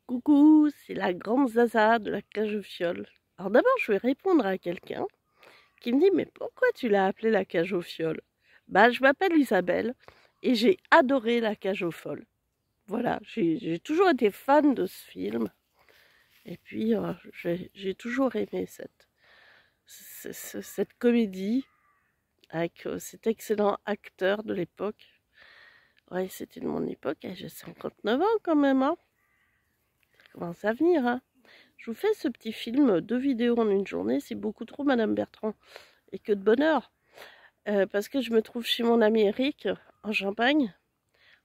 Coucou, c'est la grande Zaza de la cage aux fioles. Alors d'abord, je vais répondre à quelqu'un qui me dit mais pourquoi tu l'as appelée la cage aux fioles? Bah, je m'appelle Isabelle et j'ai adoré la cage aux folles. Voilà, j'ai toujours été fan de ce film et puis j'ai toujours aimé cette comédie avec cet excellent acteur de l'époque. Ouais, c'était de mon époque et j'ai 59 ans quand même, hein. Ça commence à venir, hein. Je vous fais ce petit film, 2 vidéos en une journée, c'est beaucoup trop Madame Bertrand. Et que de bonheur, parce que je me trouve chez mon ami Eric, en Champagne.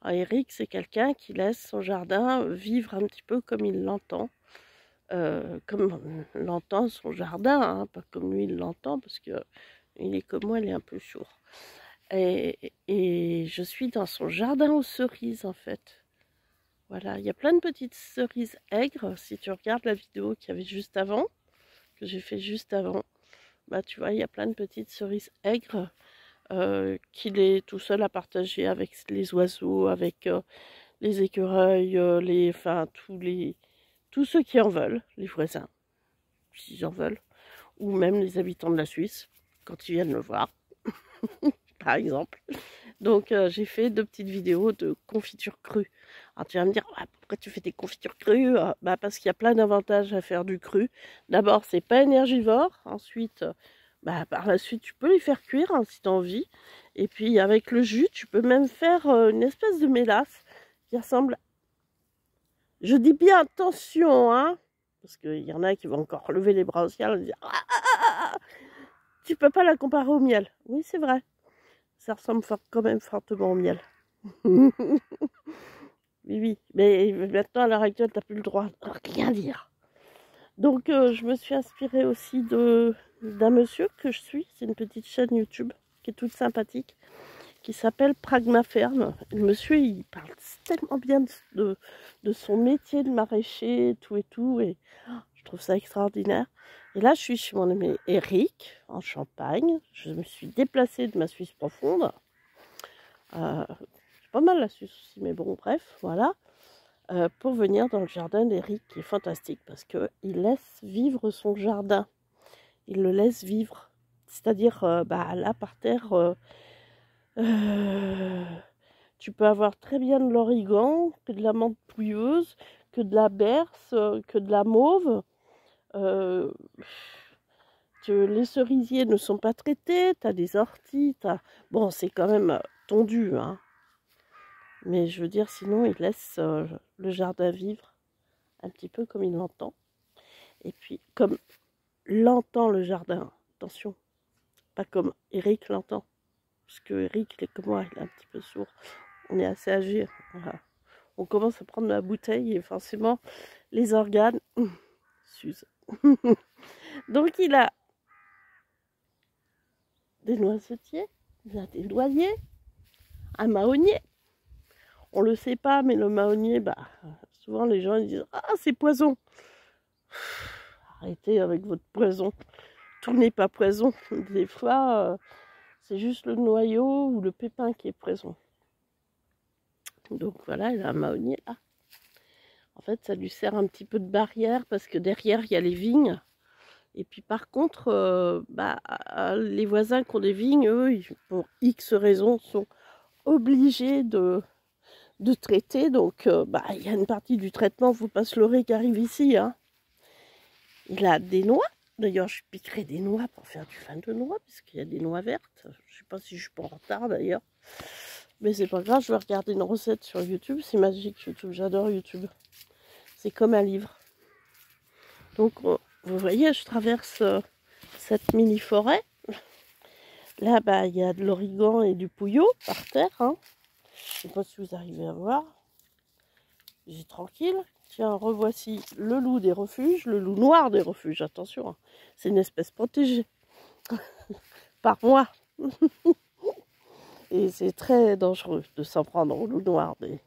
Alors, Eric, c'est quelqu'un qui laisse son jardin vivre un petit peu comme il l'entend. Comme l'entend son jardin, hein, pas comme lui il l'entend, parce que il est comme moi, il est un peu sourd. Et je suis dans son jardin aux cerises, en fait. Voilà, il y a plein de petites cerises aigres, si tu regardes la vidéo qu'il y avait juste avant, que j'ai fait juste avant, bah tu vois, il y a plein de petites cerises aigres qu'il est tout seul à partager avec les oiseaux, avec les écureuils, enfin tous ceux qui en veulent, les voisins, s'ils en veulent, ou même les habitants de la Suisse, quand ils viennent me voir, par exemple. Donc j'ai fait 2 petites vidéos de confiture crue. Alors tu vas me dire, ah, pourquoi tu fais des confitures crues? Bah, parce qu'il y a plein d'avantages à faire du cru. D'abord, c'est pas énergivore. Ensuite, bah, par la suite, tu peux les faire cuire, hein, si tu as envie. Et puis avec le jus, tu peux même faire une espèce de mélasse qui ressemble... Je dis bien attention, hein, parce qu'il y en a qui vont encore lever les bras au ciel et dire, tu peux pas la comparer au miel. Oui, c'est vrai. Ça ressemble quand même fortement au miel. Oui, oui, mais maintenant, à l'heure actuelle, tu n'as plus le droit de rien dire. Donc, je me suis inspirée aussi d'un monsieur que je suis. C'est une petite chaîne YouTube qui est toute sympathique, qui s'appelle Pragma Ferme. Le monsieur, il parle tellement bien de son métier de maraîcher, tout et tout, et je trouve ça extraordinaire. Et là, je suis chez mon ami Eric, en Champagne. Je me suis déplacée de ma Suisse profonde. C'est pas mal la Suisse aussi, mais bon, bref, voilà. Pour venir dans le jardin d'Eric, qui est fantastique parce qu'il laisse vivre son jardin. Il le laisse vivre. C'est-à-dire, bah, là, par terre, tu peux avoir très bien de l'origan, que de la menthe pouilleuse, que de la berce, que de la mauve. Euh, les cerisiers ne sont pas traités, tu as des orties, bon, c'est quand même tondu, hein. Mais je veux dire, sinon, il laisse le jardin vivre un petit peu comme il l'entend. Et puis, comme l'entend le jardin, attention, pas comme Eric l'entend. Parce que Eric, il est comme moi, il est un petit peu sourd. On est assez âgé. Voilà. On commence à prendre la bouteille et forcément, les organes s'usent. Donc, il a des noisetiers, il a des noyers, un mahonier. On ne le sait pas, mais le mahonier, bah, souvent les gens ils disent « Ah, c'est poison !» Arrêtez avec votre poison. Tout n'est pas poison. Des fois, c'est juste le noyau ou le pépin qui est poison. Donc voilà, il a un mahonier là. En fait, ça lui sert un petit peu de barrière parce que derrière, il y a les vignes. Et puis par contre, bah, les voisins qui ont des vignes, eux, pour X raisons, sont obligés de traiter. Donc, bah, il y a une partie du traitement, il ne faut pas se leurrer, qui arrive ici, hein. Il a des noix. D'ailleurs, je piquerai des noix pour faire du vin de noix, puisqu'il y a des noix vertes. Je ne sais pas si je suis pas en retard d'ailleurs. Mais c'est pas grave, je vais regarder une recette sur YouTube. C'est magique YouTube, j'adore YouTube. C'est comme un livre. Donc, vous voyez, je traverse cette mini-forêt. Là, bah, il y a de l'origan et du pouilleau par terre, hein. Je ne sais pas si vous arrivez à voir. J'ai tranquille. Tiens, revoici le loup des refuges, le loup noir des refuges. Attention, hein. C'est une espèce protégée par moi. Et c'est très dangereux de s'en prendre au loup noir des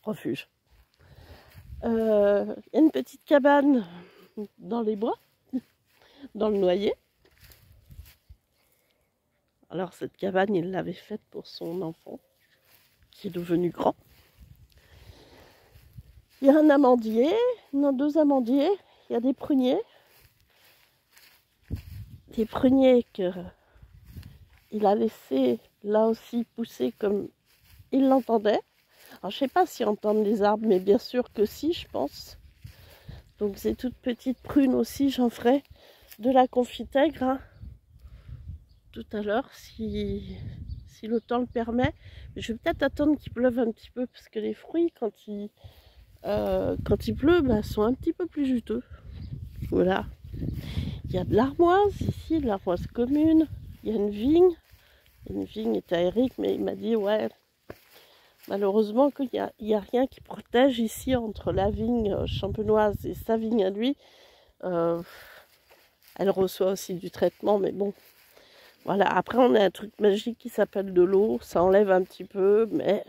refuges. Il y a une petite cabane dans les bois, dans le noyer. Alors cette cabane, il l'avait faite pour son enfant, qui est devenu grand. Il y a un amandier, non, 2 amandiers, il y a des pruniers. Des pruniers qu'il a laissé là aussi pousser comme il l'entendait. Alors je sais pas s'ils entendent les arbres, mais bien sûr que si, je pense. Donc ces toutes petites prunes aussi, j'en ferai de la confitègre hein, tout à l'heure si le temps le permet. Mais je vais peut-être attendre qu'il pleuve un petit peu parce que les fruits quand il pleut bah, sont un petit peu plus juteux. Voilà. Il y a de l'armoise ici, de l'armoise commune. Il y a une vigne. Une vigne est à Eric, mais il m'a dit ouais, malheureusement qu'il n'y a rien qui protège ici entre la vigne champenoise et sa vigne à lui. Elle reçoit aussi du traitement, mais bon. Voilà, après on a un truc magique qui s'appelle de l'eau. Ça enlève un petit peu, mais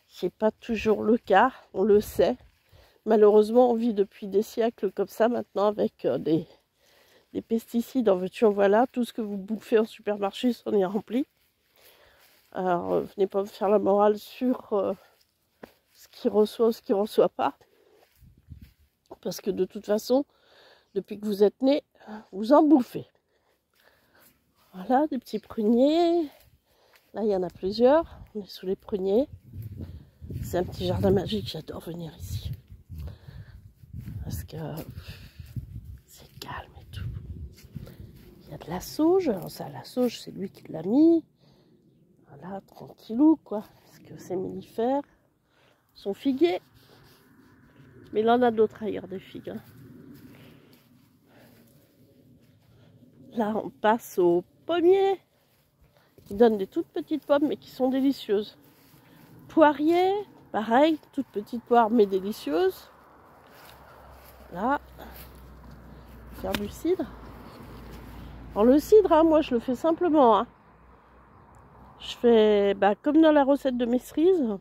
c'est pas toujours le cas, on le sait. Malheureusement, on vit depuis des siècles comme ça maintenant avec des pesticides en veux-tu en voilà. Tout ce que vous bouffez en supermarché s'en est rempli. Alors, venez pas me faire la morale sur ce qu'il reçoit ou ce qu'il ne reçoit pas. Parce que de toute façon, depuis que vous êtes né, vous en bouffez. Voilà, des petits pruniers. Là, il y en a plusieurs. On est sous les pruniers. C'est un petit jardin magique, j'adore venir ici. Parce que c'est calme et tout. Il y a de la sauge. Alors ça, la sauge, c'est lui qui l'a mis. Voilà, tranquillou, quoi. Parce que c'est mellifère. Son figuier. Mais il en a d'autres ailleurs, des figues. Hein. Là, on passe aux pommiers. Qui donnent des toutes petites pommes, mais qui sont délicieuses. Poirier, pareil, toute petite poire, mais délicieuse. Là, faire du cidre. Alors le cidre, hein, moi je le fais simplement. Hein. Je fais comme dans la recette de mes cerises.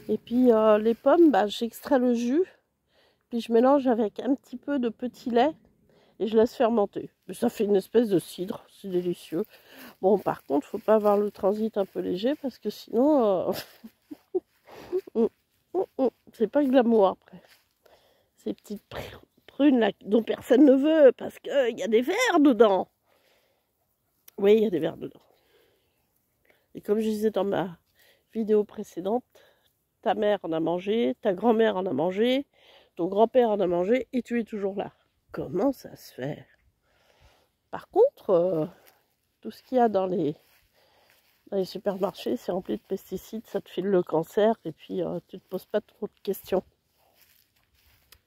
Et puis les pommes, j'extrais le jus. Puis je mélange avec un petit peu de petit lait. Et je laisse fermenter. Mais ça fait une espèce de cidre. C'est délicieux. Bon, par contre, il ne faut pas avoir le transit un peu léger. Parce que sinon, c'est pas glamour après. Ces petites prunes là dont personne ne veut. Parce qu'il y a des vers dedans. Oui, il y a des vers dedans. Et comme je disais dans ma vidéo précédente, ta mère en a mangé, ta grand-mère en a mangé, ton grand-père en a mangé et tu es toujours là. Comment ça se fait? Par contre, tout ce qu'il y a dans les supermarchés, c'est rempli de pesticides, ça te file le cancer et puis tu ne te poses pas trop de questions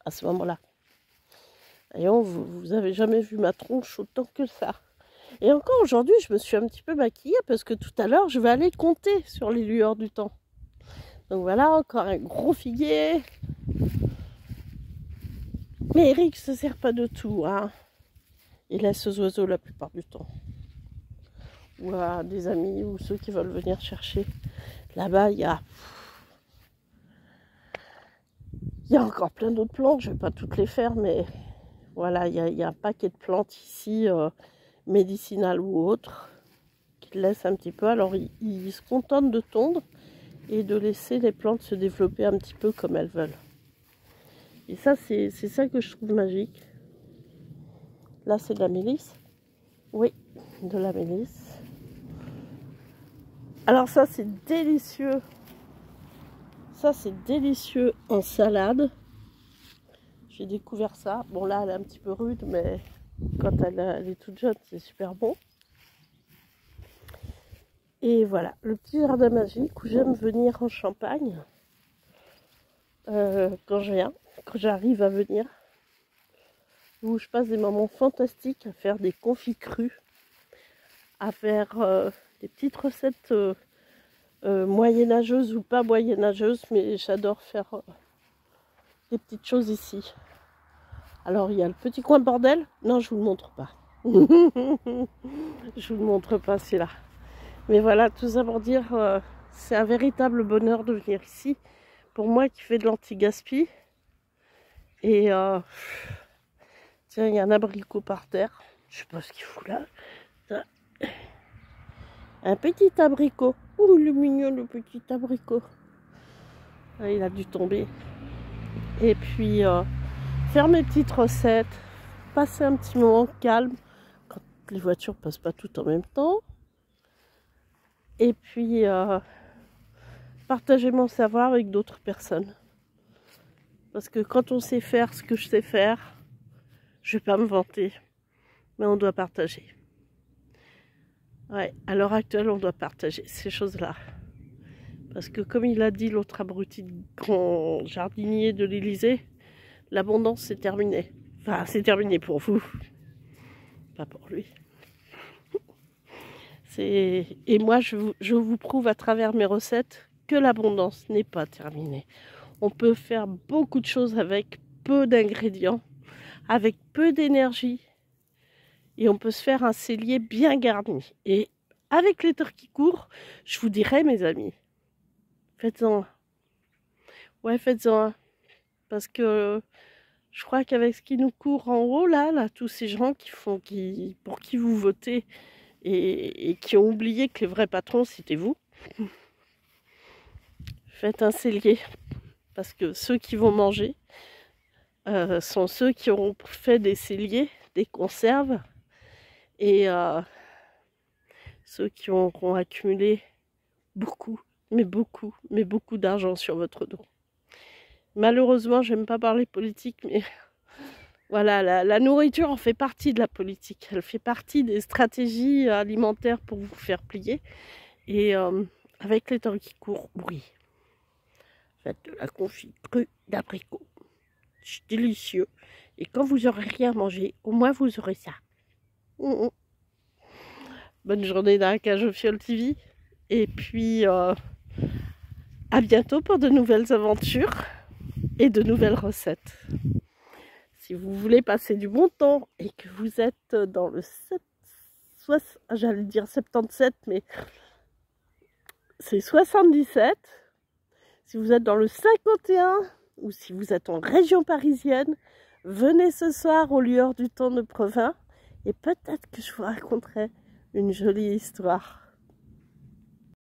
à ce moment-là. Voyons, vous avez jamais vu ma tronche autant que ça. Et encore aujourd'hui, je me suis un petit peu maquillée parce que tout à l'heure, je vais aller compter sur les lueurs du temps. Donc voilà, encore un gros figuier. Mais Eric ne se sert pas de tout. Hein. Il laisse aux oiseaux la plupart du temps. Ou à des amis ou ceux qui veulent venir chercher. Là-bas, il y a encore plein d'autres plantes. Je ne vais pas toutes les faire, mais voilà, il y a un paquet de plantes ici. Médicinales ou autres, qui laissent un petit peu. Alors ils se contentent de tondre et de laisser les plantes se développer un petit peu comme elles veulent. Et ça, c'est ça que je trouve magique. Là, c'est de la mélisse. Oui, de la mélisse. Alors ça, c'est délicieux. Ça, c'est délicieux en salade. J'ai découvert ça. Bon, là, elle est un petit peu rude, mais quand elle est toute jeune, c'est super bon. Et voilà, le petit jardin magique où j'aime venir en Champagne. Quand j'arrive à venir. Où je passe des moments fantastiques à faire des confits crus. À faire des petites recettes moyenâgeuses ou pas moyenâgeuses. Mais j'adore faire des petites choses ici. Alors, il y a le petit coin bordel. Non, je vous le montre pas. Je vous le montre pas, c'est là. Mais voilà, tout ça pour dire, c'est un véritable bonheur de venir ici. Pour moi qui fais de l'anti-gaspi. Et tiens, il y a un abricot par terre. Je sais pas ce qu'il fout là. Ça. Un petit abricot. Ouh, le mignon, le petit abricot. Ah, il a dû tomber. Et puis faire mes petites recettes, passer un petit moment calme quand les voitures passent pas toutes en même temps. Et puis partager mon savoir avec d'autres personnes. Parce que quand on sait faire ce que je sais faire, je vais pas me vanter, mais on doit partager. Ouais, à l'heure actuelle, on doit partager ces choses-là. Parce que comme il a dit l'autre abruti grand jardinier de l'Élysée, l'abondance c'est terminé. Enfin, c'est terminé pour vous, pas pour lui. Et moi, je vous prouve à travers mes recettes que l'abondance n'est pas terminée. On peut faire beaucoup de choses avec peu d'ingrédients, avec peu d'énergie. Et on peut se faire un cellier bien garni. Et avec les heures qui courent, je vous dirais, mes amis, faites-en un. Ouais, faites-en un. Parce que je crois qu'avec ce qui nous court en haut, là, tous ces gens pour qui vous votez et qui ont oublié que les vrais patrons, c'était vous, faites un cellier. Parce que ceux qui vont manger sont ceux qui auront fait des celliers, des conserves, et ceux qui auront accumulé beaucoup, mais beaucoup d'argent sur votre dos. Malheureusement, j'aime pas parler politique, mais voilà, la nourriture en fait partie de la politique. Elle fait partie des stratégies alimentaires pour vous faire plier. Et avec les temps qui courent, oui. Faites de la confit crue d'abricot. C'est délicieux. Et quand vous n'aurez rien à manger, au moins vous aurez ça. Bonne journée dans la cage au Fiole TV. Et puis, à bientôt pour de nouvelles aventures et de nouvelles recettes. Si vous voulez passer du bon temps et que vous êtes dans le 77, mais c'est 77. Si vous êtes dans le 51 ou si vous êtes en région parisienne, venez ce soir au Lueur du Temps de Provins et peut-être que je vous raconterai une jolie histoire.